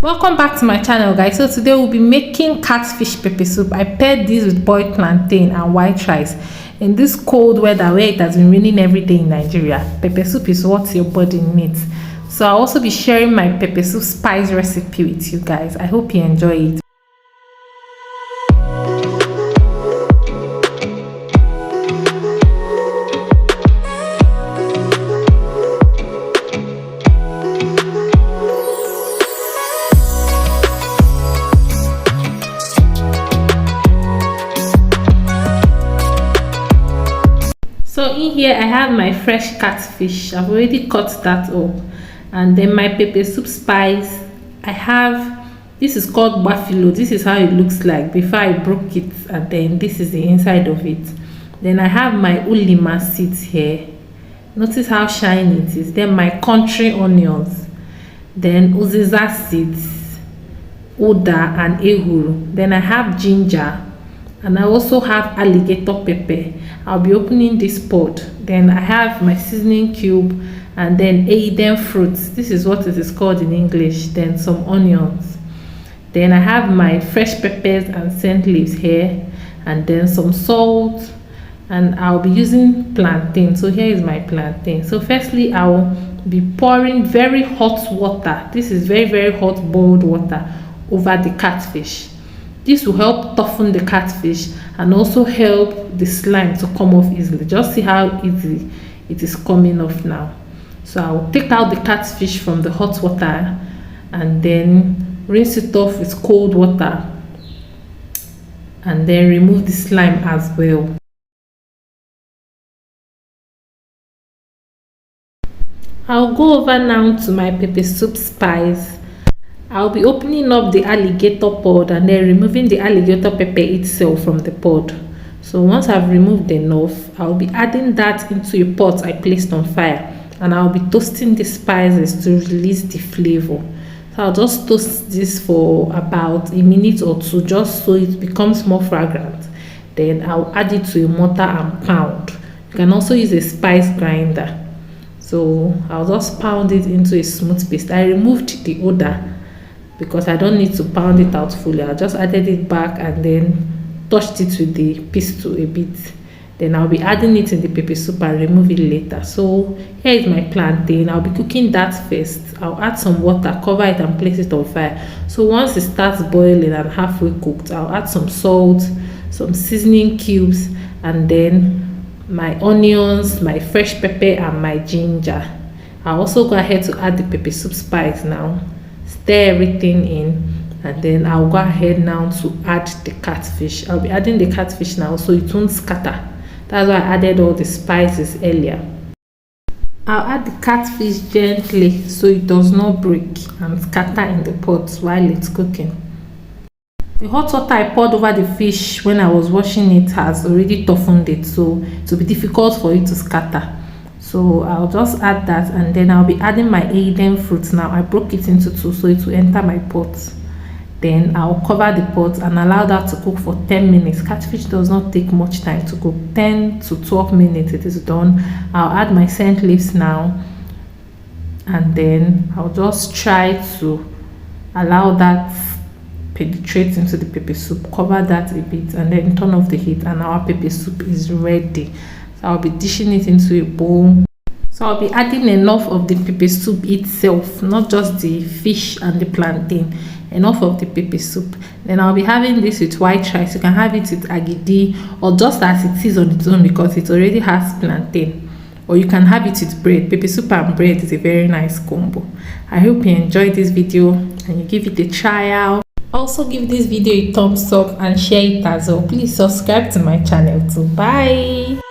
Welcome back to my channel, guys. So today we'll be making catfish pepper soup. I paired this with boiled plantain and white rice in this cold weather where it has been raining every day in Nigeria. Pepper soup is what your body needs. So I'll also be sharing my pepper soup spice recipe with you guys. I hope you enjoy it. So in here I have my fresh catfish. I've already cut that up, and then my pepper soup spice. I have, this is called Gbafilo. This is how it looks like before I broke it, and then this is the inside of it. Then I have my Ulima seeds here. Notice how shiny it is. Then my country onions, then Uziza seeds, Oda and Ehuru. Then I have ginger, and I also have alligator pepper. I'll be opening this pot. Then I have my seasoning cube, and then Aiden fruits. This is what it is called in English. Then some onions. Then I have my fresh peppers and scent leaves here, and then some salt, and I'll be using plantain. So here is my plantain. So firstly, I'll be pouring very hot water. This is very hot boiled water over the catfish. This will help toughen the catfish and also help the slime to come off easily. Just see how easy it is coming off now. So I'll take out the catfish from the hot water and then rinse it off with cold water, and then remove the slime as well. I'll go over now to my pepper soup spice. I'll be opening up the alligator pod and then removing the alligator pepper itself from the pod. So once I've removed enough, I'll be adding that into a pot I placed on fire, and I'll be toasting the spices to release the flavor. So I'll just toast this for about a minute or two, just so it becomes more fragrant. Then I'll add it to a mortar and pound. You can also use a spice grinder. So I'll just pound it into a smooth paste. I removed the odor because I don't need to pound it out fully. I just added it back and then touched it with the pestle a bit. Then I'll be adding it in the pepper soup and remove it later. So here is my plantain. I'll be cooking that first. I'll add some water, cover it and place it on fire. So once it starts boiling and halfway cooked, I'll add some salt, some seasoning cubes, and then my onions, my fresh pepper and my ginger. I'll also go ahead to add the pepper soup spice now. Stir everything in, and then I'll go ahead now to add the catfish. I'll be adding the catfish now so it won't scatter. That's why I added all the spices earlier. I'll add the catfish gently so it does not break and scatter in the pot while it's cooking. The hot water I poured over the fish when I was washing it has already toughened it, so it will be difficult for it to scatter. So I'll just add that, and then I'll be adding my Aiden fruits now. I broke it into two so it will enter my pot. Then I'll cover the pot and allow that to cook for 10 minutes. Catfish does not take much time to cook. 10 to 12 minutes it is done. I'll add my scent leaves now, and then I'll just try to allow that penetrate into the pepper soup. Cover that a bit and then turn off the heat, and our pepper soup is ready. I'll be dishing it into a bowl. So I'll be adding enough of the pepper soup itself, not just the fish and the plantain, enough of the pepper soup. Then I'll be having this with white rice. You can have it with agidi or just as it is on its own because it already has plantain, or you can have it with bread. Pepper soup and bread is a very nice combo. I hope you enjoyed this video and you give it a try out. Also give this video a thumbs up and share it as well. Please subscribe to my channel too. Bye.